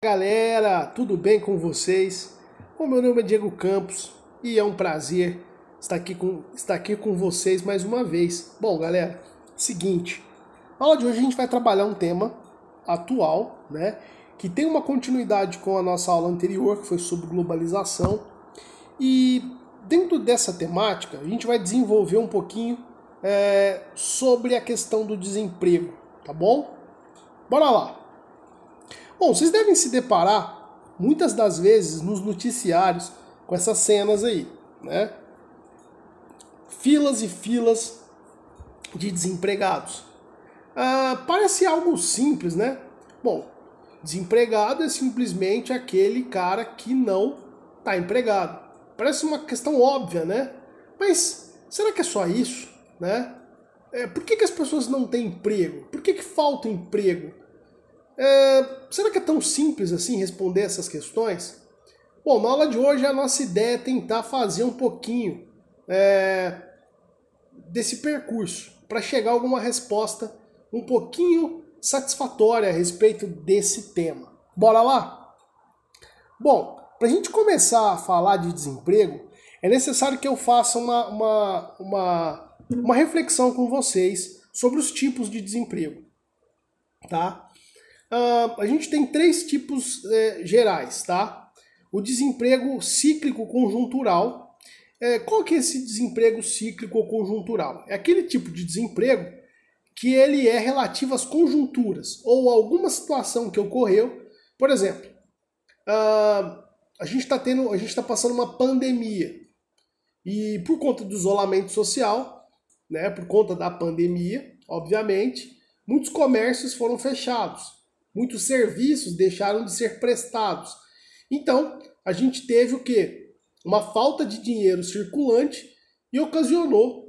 Galera, tudo bem com vocês? O meu nome é Diego Campos e é um prazer estar aqui com vocês mais uma vez. Bom, galera, seguinte, na aula de hoje a gente vai trabalhar um tema atual, né, que tem uma continuidade com a nossa aula anterior, que foi sobre globalização, e dentro dessa temática a gente vai desenvolver um pouquinho sobre a questão do desemprego, tá bom? Bora lá! Bom, vocês devem se deparar muitas das vezes nos noticiários com essas cenas aí, né? Filas e filas de desempregados. Parece algo simples, né? Bom, desempregado é simplesmente aquele cara que não está empregado. Parece uma questão óbvia, né? Mas será que é só isso, né? Por que as pessoas não têm emprego? Por que falta emprego? Será que é tão simples assim responder essas questões? Bom, na aula de hoje a nossa ideia é tentar fazer um pouquinho desse percurso para chegar a alguma resposta um pouquinho satisfatória a respeito desse tema. Bora lá? Bom, para a gente começar a falar de desemprego, é necessário que eu faça uma reflexão com vocês sobre os tipos de desemprego, tá? A gente tem três tipos gerais, tá? O desemprego cíclico conjuntural. Qual que é esse desemprego cíclico conjuntural? É aquele tipo de desemprego que ele é relativo às conjunturas ou a alguma situação que ocorreu. Por exemplo, a gente está passando uma pandemia e por conta do isolamento social, né, por conta da pandemia, obviamente, muitos comércios foram fechados. Muitos serviços deixaram de ser prestados. Então, a gente teve o quê? Uma falta de dinheiro circulante e ocasionou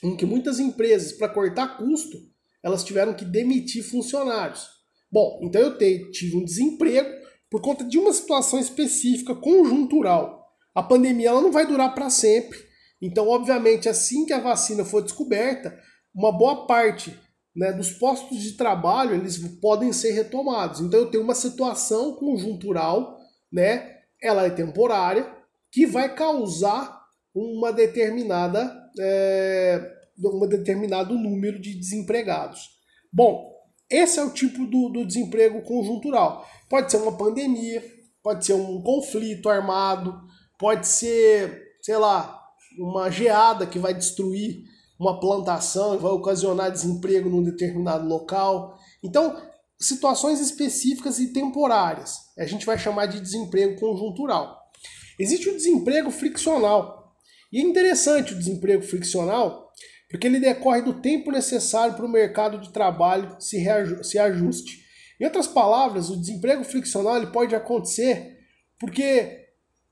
em que muitas empresas, para cortar custo, elas tiveram que demitir funcionários. Bom, então eu tive um desemprego por conta de uma situação específica, conjuntural. A pandemia ela não vai durar para sempre. Então, obviamente, assim que a vacina for descoberta, uma boa parte, né, dos postos de trabalho eles podem ser retomados. Então eu tenho uma situação conjuntural, né, ela é temporária, que vai causar um determinado número de desempregados. Bom, esse é o tipo do desemprego conjuntural. Pode ser uma pandemia, pode ser um conflito armado, pode ser, sei lá, uma geada que vai destruir uma plantação e vai ocasionar desemprego num determinado local. Então, situações específicas e temporárias. A gente vai chamar de desemprego conjuntural. Existe o desemprego friccional. E é interessante o desemprego friccional, porque ele decorre do tempo necessário para o mercado de trabalho se ajuste. Em outras palavras, o desemprego friccional ele pode acontecer porque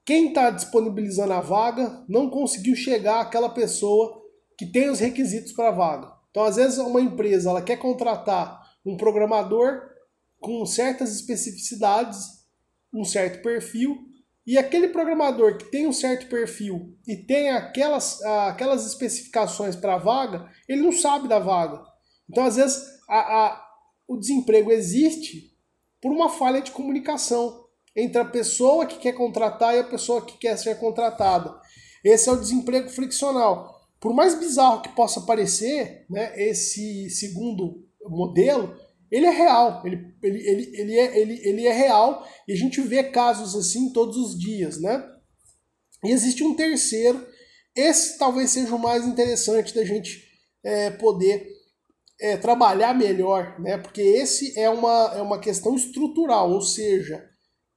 quem está disponibilizando a vaga não conseguiu chegar àquela pessoa que tem os requisitos para a vaga. Então, às vezes, uma empresa ela quer contratar um programador com certas especificidades, um certo perfil, e aquele programador que tem um certo perfil e tem aquelas especificações para a vaga, ele não sabe da vaga. Então, às vezes, o desemprego existe por uma falha de comunicação entre a pessoa que quer contratar e a pessoa que quer ser contratada. Esse é o desemprego friccional. Por mais bizarro que possa parecer, né, esse segundo modelo, ele é real, ele é real e a gente vê casos assim todos os dias, né? E existe um terceiro, esse talvez seja o mais interessante da gente poder trabalhar melhor, né? Porque esse é uma questão estrutural, ou seja,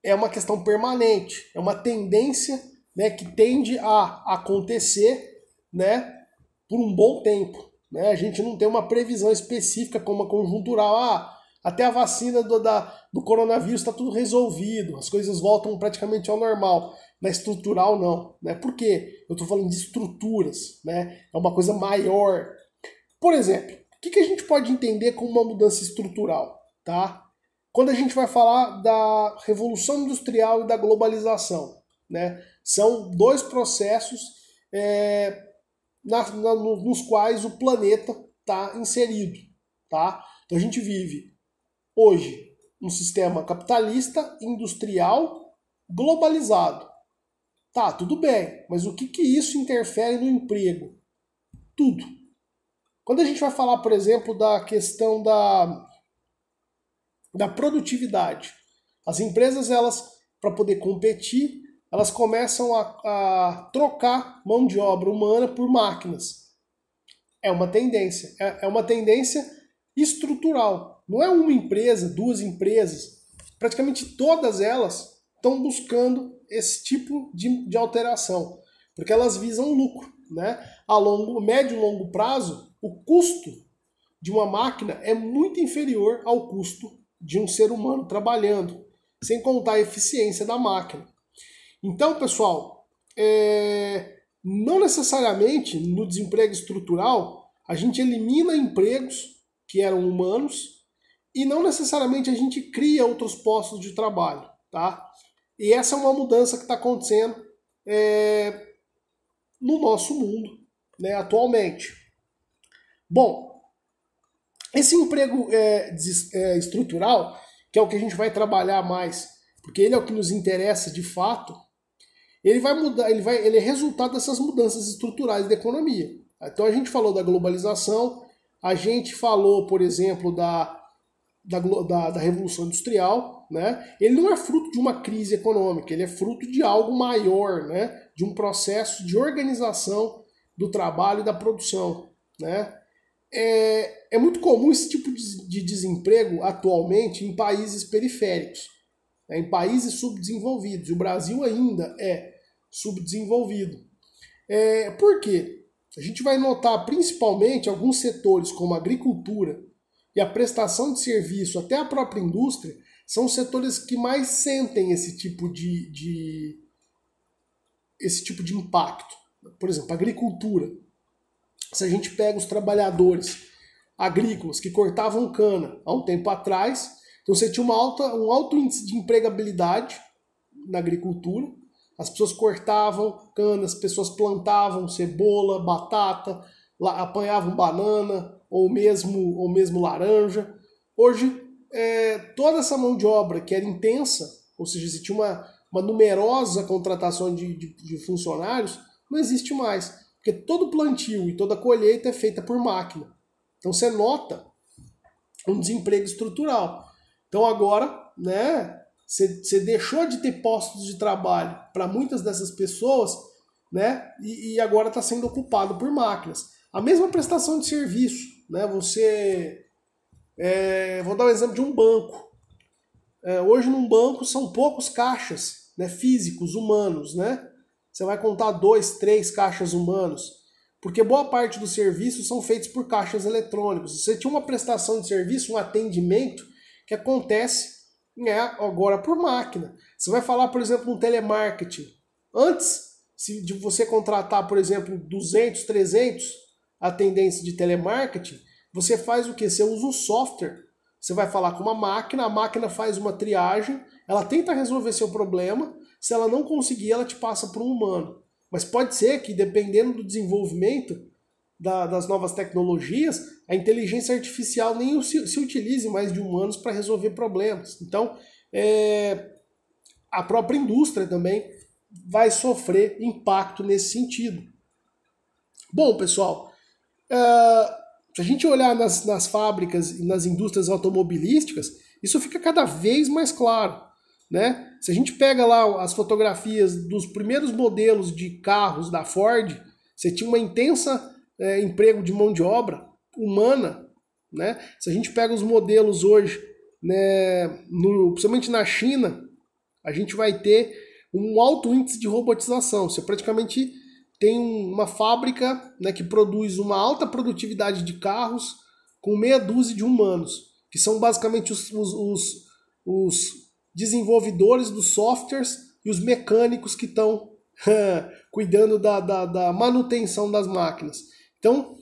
é uma questão permanente, é uma tendência, né, que tende a acontecer, né, por um bom tempo. Né? A gente não tem uma previsão específica como a conjuntural. Até a vacina do coronavírus está tudo resolvido, as coisas voltam praticamente ao normal. Na estrutural, não. Né? Por quê? Eu estou falando de estruturas. Né? É uma coisa maior. Por exemplo, o que a gente pode entender como uma mudança estrutural? Tá? Quando a gente vai falar da Revolução Industrial e da globalização. Né? São dois processos nos quais o planeta está inserido. Tá? Então a gente vive hoje um sistema capitalista, industrial, globalizado. Tá, tudo bem, mas o que isso interfere no emprego? Tudo. Quando a gente vai falar, por exemplo, da questão da produtividade, as empresas, elas, para poder competir, elas começam a trocar mão de obra humana por máquinas. É uma tendência. É uma tendência estrutural. Não é uma empresa, duas empresas. Praticamente todas elas estão buscando esse tipo de alteração, porque elas visam lucro, né? A médio e longo prazo, o custo de uma máquina é muito inferior ao custo de um ser humano trabalhando, sem contar a eficiência da máquina. Então, pessoal, não necessariamente no desemprego estrutural a gente elimina empregos que eram humanos e não necessariamente a gente cria outros postos de trabalho, tá? E essa é uma mudança que está acontecendo no nosso mundo, né, atualmente. Bom, esse emprego estrutural, que é o que a gente vai trabalhar mais, porque ele é o que nos interessa de fato, ele vai mudar, ele é resultado dessas mudanças estruturais da economia. Então a gente falou da globalização, a gente falou, por exemplo, da Revolução Industrial, né? Ele não é fruto de uma crise econômica, ele é fruto de algo maior, né? De um processo de organização do trabalho e da produção, né? É muito comum esse tipo de desemprego atualmente em países periféricos, né? Em países subdesenvolvidos. E o Brasil ainda é subdesenvolvido. Por quê? A gente vai notar principalmente alguns setores como a agricultura e a prestação de serviço, até a própria indústria, são os setores que mais sentem esse tipo de impacto. Por exemplo, a agricultura. Se a gente pega os trabalhadores agrícolas que cortavam cana há um tempo atrás, então você tinha um alto índice de empregabilidade na agricultura. As pessoas cortavam cana, as pessoas plantavam cebola, batata, apanhavam banana ou mesmo laranja. Hoje, toda essa mão de obra que era intensa, ou seja, se tinha uma numerosa contratação de funcionários, não existe mais, porque todo plantio e toda colheita é feita por máquina. Então você nota um desemprego estrutural. Então agora, né, você deixou de ter postos de trabalho para muitas dessas pessoas, né, e agora está sendo ocupado por máquinas. A mesma prestação de serviço, né, vou dar um exemplo de um banco. Hoje num banco são poucos caixas, né, físicos, humanos, né? Você vai contar 2, 3 caixas humanos, porque boa parte dos serviços são feitos por caixas eletrônicos. Você tinha uma prestação de serviço, um atendimento que acontece, né, agora por máquina. Você vai falar, por exemplo, no telemarketing. Antes de você contratar, por exemplo, 200, 300 atendentes de telemarketing, você faz o quê? Você usa um software. Você vai falar com uma máquina, a máquina faz uma triagem, ela tenta resolver seu problema, se ela não conseguir, ela te passa para um humano. Mas pode ser que, dependendo do desenvolvimento das novas tecnologias, a inteligência artificial nem se utilize mais de humanos para resolver problemas. Então, a própria indústria também vai sofrer impacto nesse sentido. Bom, pessoal, se a gente olhar nas fábricas e nas indústrias automobilísticas, isso fica cada vez mais claro, né? Se a gente pega lá as fotografias dos primeiros modelos de carros da Ford, você tinha uma intensa emprego de mão de obra humana, né? Se a gente pega os modelos hoje, né, principalmente na China, a gente vai ter um alto índice de robotização. Você praticamente tem uma fábrica, né, que produz uma alta produtividade de carros com meia dúzia de humanos, que são basicamente os desenvolvedores dos softwares e os mecânicos que estão cuidando da manutenção das máquinas. Então,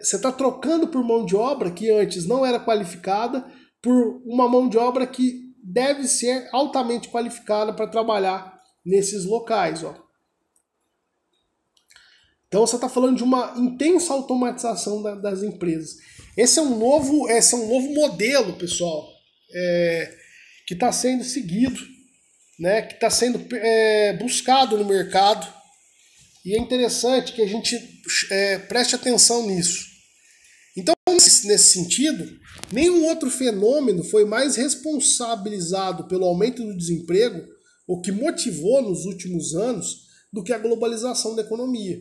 você está trocando por mão de obra que antes não era qualificada por uma mão de obra que deve ser altamente qualificada para trabalhar nesses locais, ó. Então você está falando de uma intensa automatização das empresas. Esse é um novo modelo, pessoal, que está sendo seguido, né, que está sendo buscado no mercado. E é interessante que a gente preste atenção nisso. Então, nesse sentido, nenhum outro fenômeno foi mais responsabilizado pelo aumento do desemprego, ou que motivou nos últimos anos, do que a globalização da economia,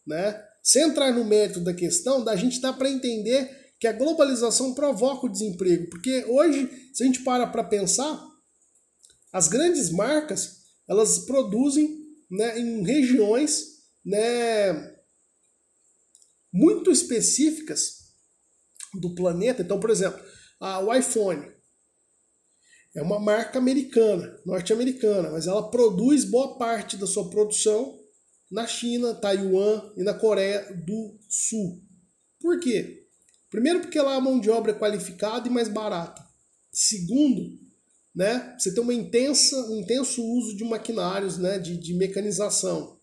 né? Sem entrar no mérito da questão, a gente dá para entender que a globalização provoca o desemprego, porque hoje, se a gente para pensar, as grandes marcas, elas produzem, né, em regiões, né, muito específicas do planeta. Então, por exemplo, o iPhone é uma marca americana, norte-americana, mas ela produz boa parte da sua produção na China, Taiwan e na Coreia do Sul. Por quê? Primeiro, porque lá a mão de obra é qualificada e mais barata. Segundo, né, você tem um intenso uso de maquinários, né, de mecanização.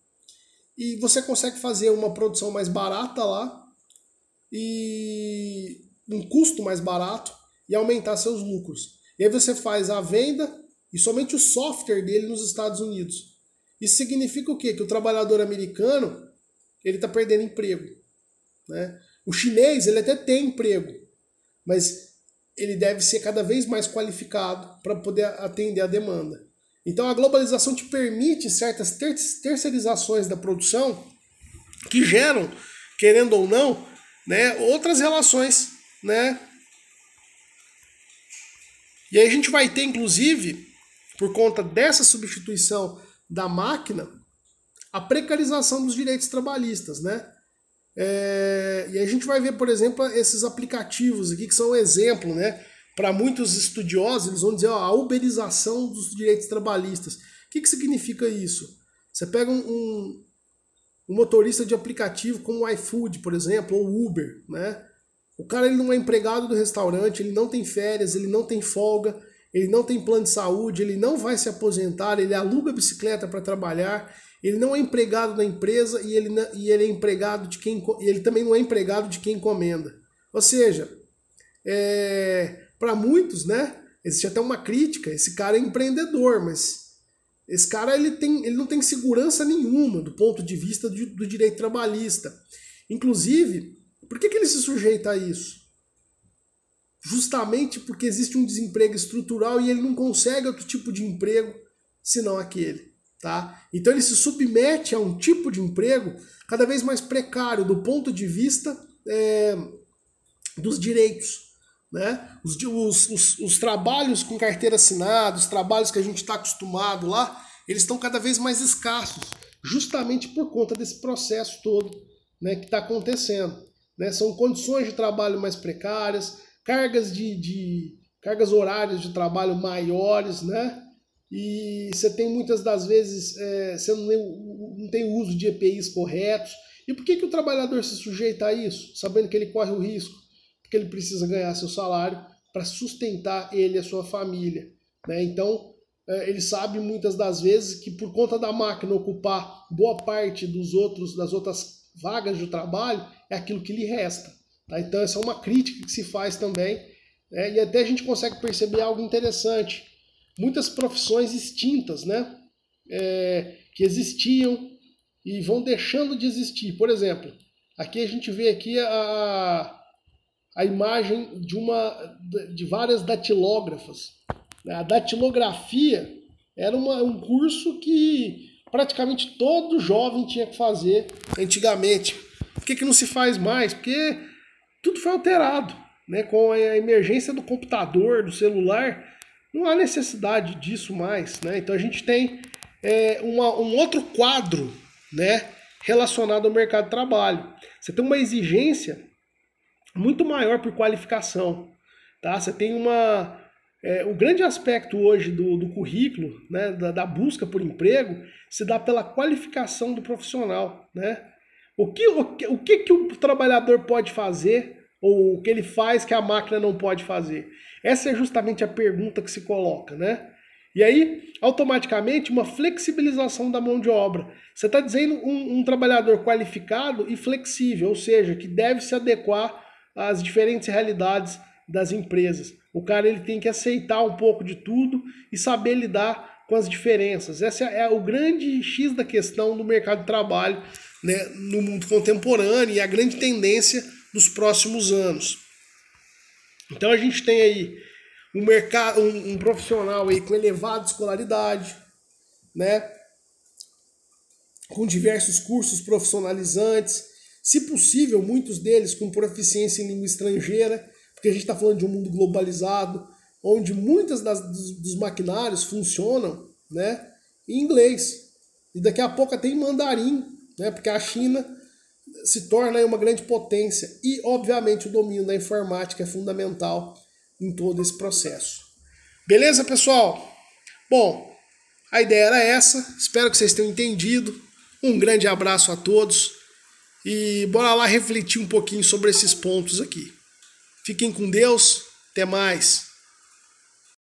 E você consegue fazer uma produção mais barata lá e um custo mais barato e aumentar seus lucros. E aí você faz a venda e somente o software dele nos Estados Unidos. Isso significa o quê? Que o trabalhador americano ele está perdendo emprego, né? O chinês ele até tem emprego, mas ele deve ser cada vez mais qualificado para poder atender a demanda. Então a globalização te permite certas terceirizações da produção que geram, querendo ou não, né, outras relações, né? E aí a gente vai ter, inclusive, por conta dessa substituição da máquina, a precarização dos direitos trabalhistas, né? E a gente vai ver, por exemplo, esses aplicativos aqui que são um exemplo, né? Para muitos estudiosos, eles vão dizer a uberização dos direitos trabalhistas. O que significa isso? Você pega um motorista de aplicativo como o iFood, por exemplo, ou o Uber, né? O cara ele não é empregado do restaurante, ele não tem férias, ele não tem folga, ele não tem plano de saúde, ele não vai se aposentar, ele aluga bicicleta para trabalhar, ele não é empregado da empresa e ele é empregado de quem, ele também não é empregado de quem encomenda. Ou seja, para muitos, né, existe até uma crítica, esse cara é empreendedor, mas esse cara ele não tem segurança nenhuma do ponto de vista do direito trabalhista. Inclusive, por que ele se sujeita a isso? Justamente porque existe um desemprego estrutural e ele não consegue outro tipo de emprego senão aquele. Tá? Então ele se submete a um tipo de emprego cada vez mais precário do ponto de vista dos direitos. Né? Os trabalhos com carteira assinada, os trabalhos que a gente está acostumado lá, eles estão cada vez mais escassos, justamente por conta desse processo todo, né, que está acontecendo. Né? São condições de trabalho mais precárias, cargas horárias de trabalho maiores, né? E você tem muitas das vezes, você não tem o uso de EPIs corretos. E por que o trabalhador se sujeita a isso? Sabendo que ele corre o risco? Porque ele precisa ganhar seu salário para sustentar ele e a sua família. Né? Então, ele sabe muitas das vezes que por conta da máquina ocupar boa parte das outras vagas de trabalho, é aquilo que lhe resta. Tá? Então essa é uma crítica que se faz também, né? E até a gente consegue perceber algo interessante. Muitas profissões extintas, né? Que existiam e vão deixando de existir. Por exemplo, aqui a gente vê aqui a imagem de várias datilógrafas. A datilografia era um curso que praticamente todo jovem tinha que fazer antigamente. Por que não se faz mais? Porque tudo foi alterado, né? Com a emergência do computador, do celular, não há necessidade disso mais, né? Então a gente tem um outro quadro, né, relacionado ao mercado de trabalho. Você tem uma exigência muito maior por qualificação, tá? Você tem o grande aspecto hoje do currículo, né, da busca por emprego, se dá pela qualificação do profissional, né? O que o trabalhador pode fazer ou o que ele faz que a máquina não pode fazer? Essa é justamente a pergunta que se coloca, né? E aí, automaticamente, uma flexibilização da mão de obra. Você está dizendo um trabalhador qualificado e flexível, ou seja, que deve se adequar às diferentes realidades das empresas. O cara ele tem que aceitar um pouco de tudo e saber lidar com as diferenças. Esse é o grande X da questão do mercado de trabalho, né, no mundo contemporâneo e a grande tendência dos próximos anos. Então a gente tem aí um profissional aí com elevada escolaridade, né, com diversos cursos profissionalizantes, se possível, muitos deles com proficiência em língua estrangeira, porque a gente está falando de um mundo globalizado, onde muitas dos maquinários funcionam, né, em inglês. E daqui a pouco até em mandarim, né, porque a China se torna aí uma grande potência. E, obviamente, o domínio da informática é fundamental em todo esse processo. Beleza, pessoal? Bom, a ideia era essa. Espero que vocês tenham entendido. Um grande abraço a todos. E bora lá refletir um pouquinho sobre esses pontos aqui. Fiquem com Deus. Até mais.